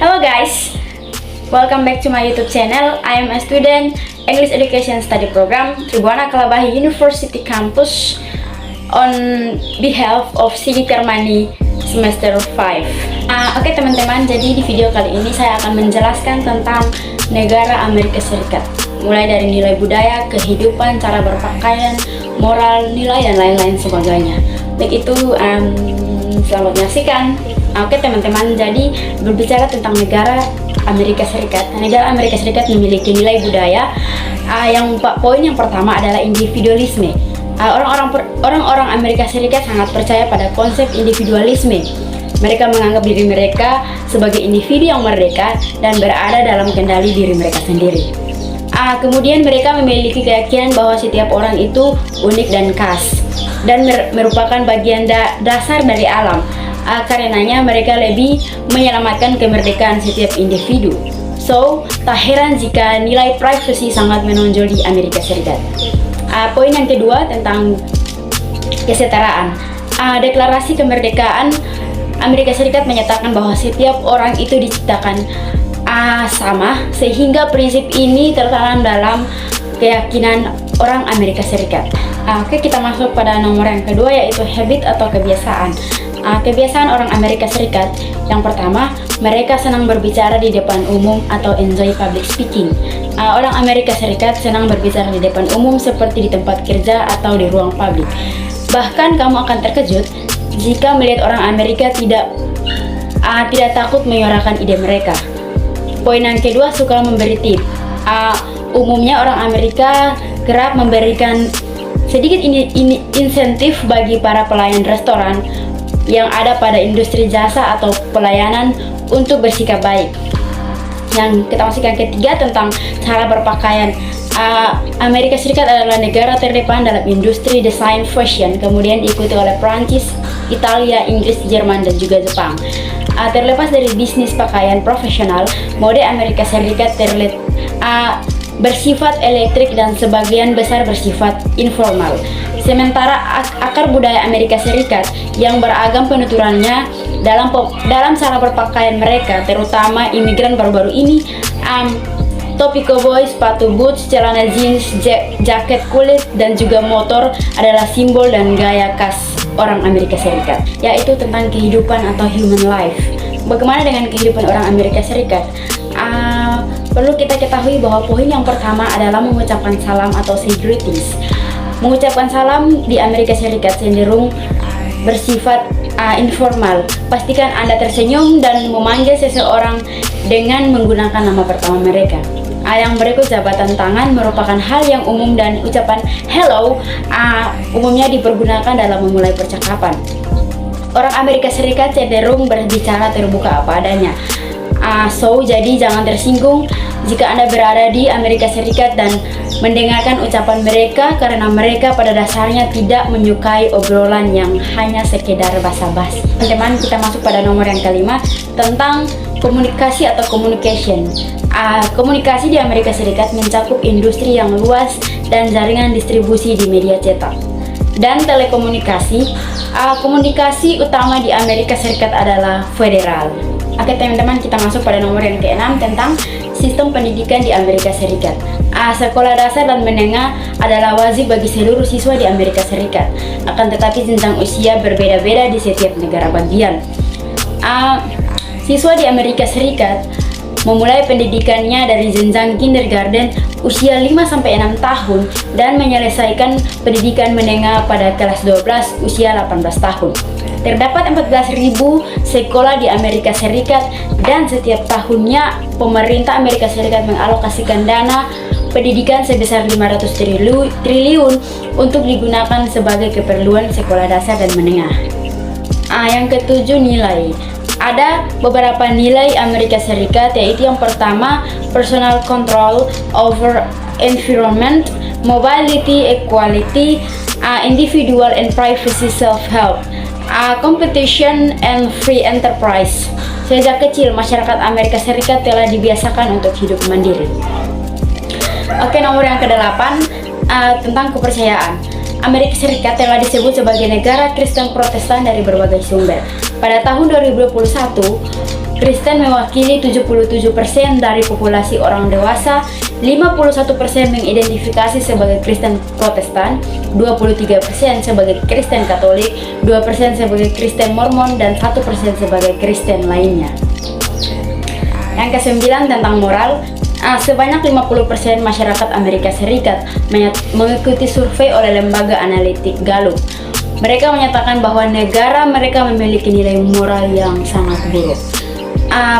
Hello guys, welcome back to my YouTube channel. I am a student English Education Study Program Tribuana Kalabahi University Campus on behalf of Sigi Termani semester 5. Oke teman-teman, jadi di video kali ini saya akan menjelaskan tentang negara Amerika Serikat, mulai dari nilai budaya, kehidupan, cara berpakaian, moral, nilai, dan lain-lain sebagainya. Baik itu, selamat menyaksikan. Oke teman-teman, jadi berbicara tentang negara Amerika Serikat. Negara Amerika Serikat memiliki nilai budaya. Poin yang pertama adalah individualisme. Orang-orang Amerika Serikat sangat percaya pada konsep individualisme. Mereka menganggap diri mereka sebagai individu yang merdeka dan berada dalam kendali diri mereka sendiri. Kemudian mereka memiliki keyakinan bahwa setiap orang itu unik dan khas dan merupakan bagian dasar dari alam. Karenanya mereka lebih menyelamatkan kemerdekaan setiap individu. So, tak heran jika nilai privasi sangat menonjol di Amerika Serikat. Poin yang kedua tentang kesetaraan. Deklarasi kemerdekaan Amerika Serikat menyatakan bahwa setiap orang itu diciptakan sama, sehingga prinsip ini tertanam dalam keyakinan orang Amerika Serikat. Oke, kita masuk pada nomor yang kedua, yaitu habit atau kebiasaan. Kebiasaan orang Amerika Serikat. Yang pertama, mereka senang berbicara di depan umum atau enjoy public speaking. Orang Amerika Serikat senang berbicara di depan umum seperti di tempat kerja atau di ruang publik. Bahkan kamu akan terkejut jika melihat orang Amerika tidak takut menyuarakan ide mereka. Poin yang kedua, suka memberi tip. Umumnya orang Amerika kerap memberikan sedikit insentif bagi para pelayan restoran yang ada pada industri jasa atau pelayanan untuk bersikap baik. Yang kita masuk yang ketiga tentang cara berpakaian. Amerika Serikat adalah negara terdepan dalam industri desain fashion, kemudian diikuti oleh Prancis, Italia, Inggris, Jerman, dan juga Jepang. Terlepas dari bisnis pakaian profesional, mode Amerika Serikat bersifat elektrik dan sebagian besar bersifat informal. Sementara akar budaya Amerika Serikat yang beragam penuturannya dalam cara berpakaian mereka, terutama imigran baru-baru ini, topi koboi, sepatu boots, celana jeans, jaket kulit, dan juga motor adalah simbol dan gaya khas orang Amerika Serikat, yaitu tentang kehidupan atau human life. Bagaimana dengan kehidupan orang Amerika Serikat? Perlu kita ketahui bahwa poin yang pertama adalah mengucapkan salam atau say greetings. Mengucapkan salam di Amerika Serikat cenderung bersifat informal. Pastikan Anda tersenyum dan memanggil seseorang dengan menggunakan nama pertama mereka. Yang berikut, jabatan tangan merupakan hal yang umum dan ucapan hello umumnya dipergunakan dalam memulai percakapan. Orang Amerika Serikat cenderung berbicara terbuka apa adanya. Jadi jangan tersinggung jika Anda berada di Amerika Serikat dan mendengarkan ucapan mereka, karena mereka pada dasarnya tidak menyukai obrolan yang hanya sekedar basa-basi. Teman-teman, kita masuk pada nomor yang kelima tentang komunikasi atau communication. Komunikasi di Amerika Serikat mencakup industri yang luas dan jaringan distribusi di media cetak dan telekomunikasi. Komunikasi utama di Amerika Serikat adalah federal. Oke teman-teman, kita masuk pada nomor yang keenam tentang sistem pendidikan di Amerika Serikat. Sekolah dasar dan menengah adalah wajib bagi seluruh siswa di Amerika Serikat. Akan tetapi jenjang usia berbeda-beda di setiap negara bagian. Siswa di Amerika Serikat memulai pendidikannya dari jenjang kindergarten usia 5-6 tahun dan menyelesaikan pendidikan menengah pada kelas 12 usia 18 tahun. Terdapat 14.000 sekolah di Amerika Serikat dan setiap tahunnya pemerintah Amerika Serikat mengalokasikan dana pendidikan sebesar 500 triliun untuk digunakan sebagai keperluan sekolah dasar dan menengah. Yang ketujuh, nilai. Ada beberapa nilai Amerika Serikat, yaitu yang pertama, personal control over environment, mobility, equality, individual and privacy, self-help, competition and free enterprise. Sejak kecil, masyarakat Amerika Serikat telah dibiasakan untuk hidup mandiri. Oke, nomor yang ke-8 tentang kepercayaan. Amerika Serikat telah disebut sebagai negara Kristen Protestan dari berbagai sumber. Pada tahun 2021, Kristen mewakili 77% dari populasi orang dewasa, 51% mengidentifikasi sebagai Kristen Protestan, 23% sebagai Kristen Katolik, 2% sebagai Kristen Mormon, dan 1% sebagai Kristen lainnya. Yang ke-9 tentang moral. Sebanyak 50% masyarakat Amerika Serikat mengikuti survei oleh lembaga analitik Gallup. Mereka menyatakan bahwa negara mereka memiliki nilai moral yang sangat buruk.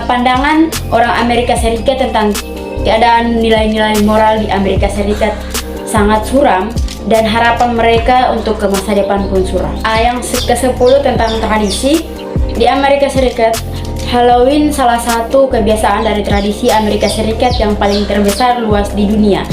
Pandangan orang Amerika Serikat tentang keadaan nilai-nilai moral di Amerika Serikat sangat suram, dan harapan mereka untuk ke masa depan pun suram. Yang ke-10 tentang tradisi. Di Amerika Serikat, Halloween salah satu kebiasaan dari tradisi Amerika Serikat yang paling terbesar luas di dunia.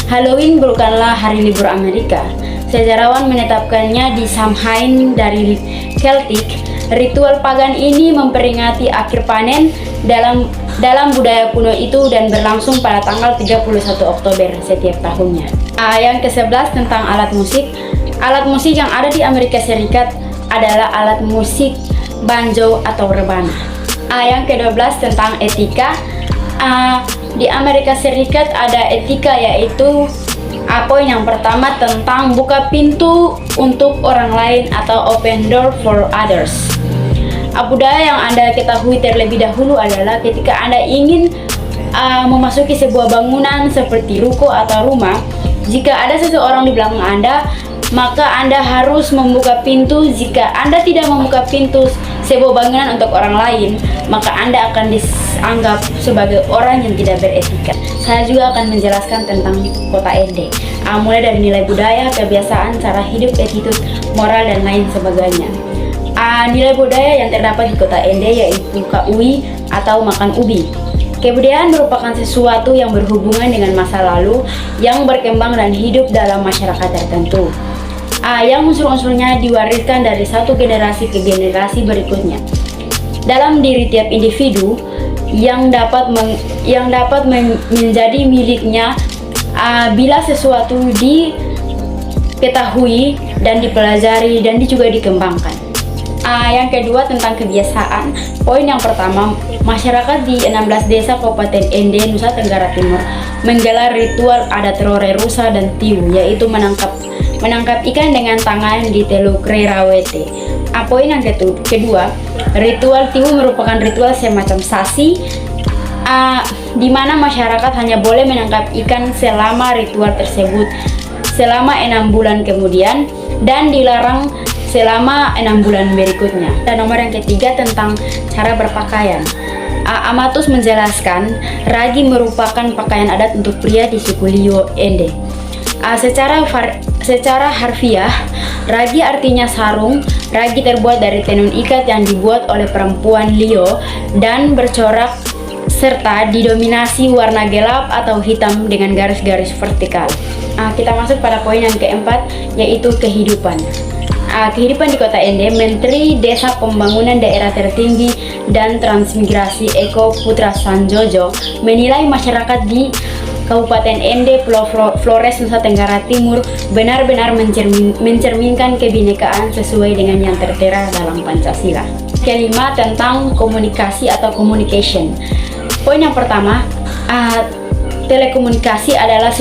Halloween bukanlah hari libur Amerika. Sejarawan menetapkannya di Samhain dari Celtic. Ritual pagan ini memperingati akhir panen dalam budaya kuno itu dan berlangsung pada tanggal 31 Oktober setiap tahunnya. Yang ke-11 tentang alat musik. Alat musik yang ada di Amerika Serikat adalah alat musik banjo atau rebana. Yang ke-12 tentang etika. Di Amerika Serikat ada etika, yaitu poin yang pertama tentang buka pintu untuk orang lain atau open door for others. Budaya yang Anda ketahui terlebih dahulu adalah ketika Anda ingin memasuki sebuah bangunan seperti ruko atau rumah, jika ada seseorang di belakang Anda, maka Anda harus membuka pintu. Jika Anda tidak membuka pintu sebuah bangunan untuk orang lain, maka Anda akan dianggap sebagai orang yang tidak beretika. Saya juga akan menjelaskan tentang kota Ende, mulai dari nilai budaya, kebiasaan, cara hidup, attitude, moral, dan lain sebagainya. Nilai budaya yang terdapat di kota Ende yaitu KUI atau makan ubi. Kebudayaan merupakan sesuatu yang berhubungan dengan masa lalu yang berkembang dan hidup dalam masyarakat tertentu. Yang unsur-unsurnya diwariskan dari satu generasi ke generasi berikutnya. Dalam diri tiap individu yang dapat menjadi miliknya bila sesuatu diketahui dan dipelajari dan juga dikembangkan. Yang kedua tentang kebiasaan. Poin yang pertama, masyarakat di 16 desa Kabupaten Ende, Nusa Tenggara Timur menggelar ritual adat Rore Rusa dan Tiu, yaitu menangkap ikan dengan tangan di Teluk Rerawete. Poin yang kedua, ritual Tiu merupakan ritual semacam sasi, di mana masyarakat hanya boleh menangkap ikan selama ritual tersebut selama 6 bulan kemudian, dan dilarang selama 6 bulan berikutnya. Dan nomor yang ketiga tentang cara berpakaian. Amatus menjelaskan, ragi merupakan pakaian adat untuk pria di suku Lio Ende. Secara harfiah, ragi artinya sarung. Ragi terbuat dari tenun ikat yang dibuat oleh perempuan Lio dan bercorak serta didominasi warna gelap atau hitam dengan garis-garis vertikal. Kita masuk pada poin yang keempat, yaitu kehidupan. Kehidupan di kota Ende. Menteri Desa Pembangunan Daerah Tertinggi dan Transmigrasi Eko Putra Sanjojo menilai masyarakat di Kabupaten Ende, Pulau Flores, Nusa Tenggara Timur benar-benar mencerminkan kebinekaan sesuai dengan yang tertera dalam Pancasila. Kelima tentang komunikasi atau communication. Poin yang pertama, telekomunikasi adalah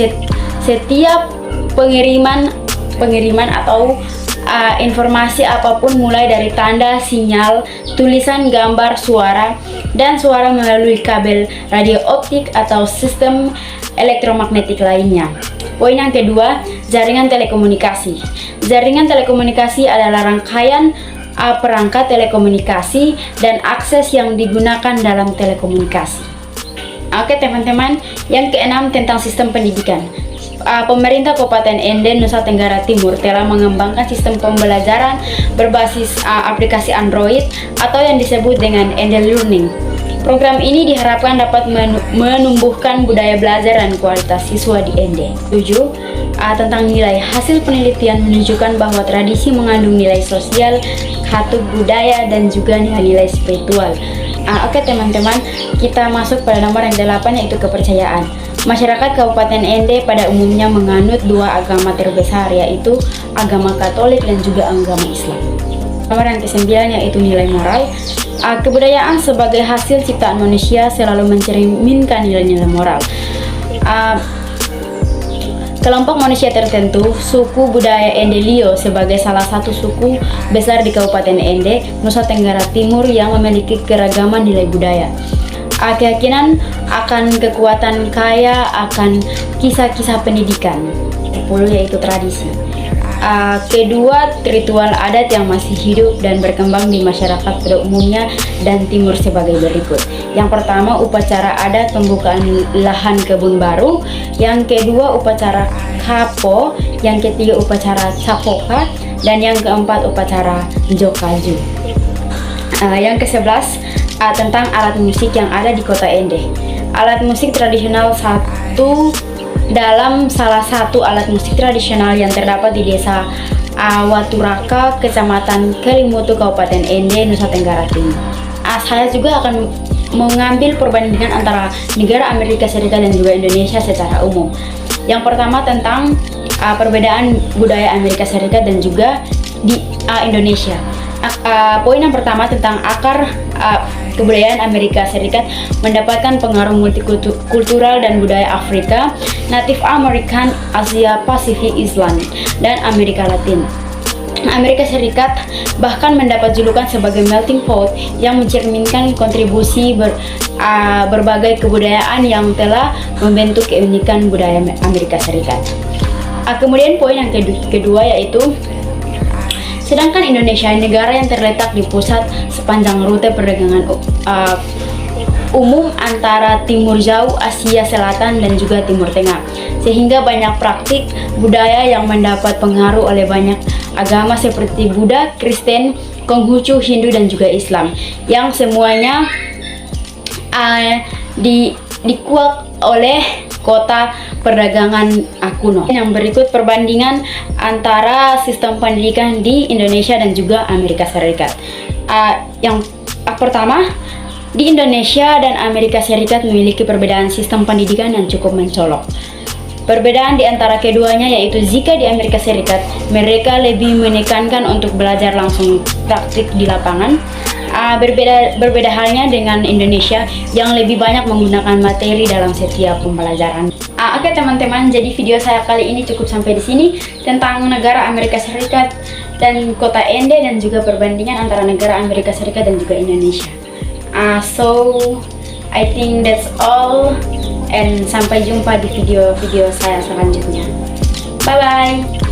setiap pengiriman atau informasi apapun, mulai dari tanda, sinyal, tulisan, gambar, suara, dan suara melalui kabel radio optik atau sistem elektromagnetik lainnya. Poin yang kedua, jaringan telekomunikasi. Jaringan telekomunikasi adalah rangkaian perangkat telekomunikasi dan akses yang digunakan dalam telekomunikasi. Oke teman-teman, yang keenam tentang sistem pendidikan. Pemerintah Kabupaten Ende, Nusa Tenggara Timur telah mengembangkan sistem pembelajaran berbasis aplikasi Android atau yang disebut dengan Ende Learning. Program ini diharapkan dapat menumbuhkan budaya belajar dan kualitas siswa di Ende. 7. Tentang nilai. Hasil penelitian menunjukkan bahwa tradisi mengandung nilai sosial, katup budaya, dan juga nilai-nilai spiritual. Oke teman-teman, kita masuk pada nomor yang 8, yaitu kepercayaan. Masyarakat Kabupaten Ende pada umumnya menganut dua agama terbesar, yaitu agama Katolik dan juga agama Islam. Nomor yang ke-9 yaitu nilai moral. Kebudayaan sebagai hasil ciptaan manusia selalu mencerminkan nilai-nilai moral. Kelompok manusia tertentu, suku budaya Ende Lio sebagai salah satu suku besar di Kabupaten Ende, Nusa Tenggara Timur yang memiliki keragaman nilai budaya. Keyakinan akan kekuatan kaya akan kisah-kisah pendidikan. 10 yaitu tradisi. Kedua, ritual adat yang masih hidup dan berkembang di masyarakat pada umumnya dan timur sebagai berikut. Yang pertama, upacara adat pembukaan lahan kebun baru. Yang kedua, upacara kapo. Yang ketiga, upacara capoka. Dan yang keempat, upacara jokaju. Yang ke-11, tentang alat musik yang ada di kota Ende. Alat musik tradisional dalam salah satu alat musik tradisional yang terdapat di desa Waturaka, Kecamatan Kelimutu, Kabupaten Ende, Nusa Tenggara Timur. Saya juga akan mengambil perbandingan antara negara Amerika Serikat dan juga Indonesia secara umum. Yang pertama tentang perbedaan budaya Amerika Serikat dan juga di Indonesia. Poin yang pertama tentang akar kebudayaan Amerika Serikat mendapatkan pengaruh multikultural dan budaya Afrika, Native American, Asia Pasifik, Islam, dan Amerika Latin. Amerika Serikat bahkan mendapat julukan sebagai melting pot yang mencerminkan kontribusi berbagai kebudayaan yang telah membentuk keunikan budaya Amerika Serikat. Kemudian poin yang kedua yaitu sedangkan Indonesia negara yang terletak di pusat sepanjang rute perdagangan umum antara Timur Jauh, Asia Selatan, dan juga Timur Tengah, sehingga banyak praktik budaya yang mendapat pengaruh oleh banyak agama seperti Buddha, Kristen, Konghucu, Hindu, dan juga Islam, yang semuanya dikuat oleh kota perdagangan kuno. Yang berikut perbandingan antara sistem pendidikan di Indonesia dan juga Amerika Serikat. Yang pertama, di Indonesia dan Amerika Serikat memiliki perbedaan sistem pendidikan yang cukup mencolok. Perbedaan di antara keduanya yaitu jika di Amerika Serikat mereka lebih menekankan untuk belajar langsung praktik di lapangan. Berbeda halnya dengan Indonesia yang lebih banyak menggunakan materi dalam setiap pembelajaran. Oke teman-teman, jadi video saya kali ini cukup sampai di sini tentang negara Amerika Serikat dan kota Ende dan juga perbandingan antara negara Amerika Serikat dan juga Indonesia. So I think that's all, and sampai jumpa di video-video saya selanjutnya. Bye bye.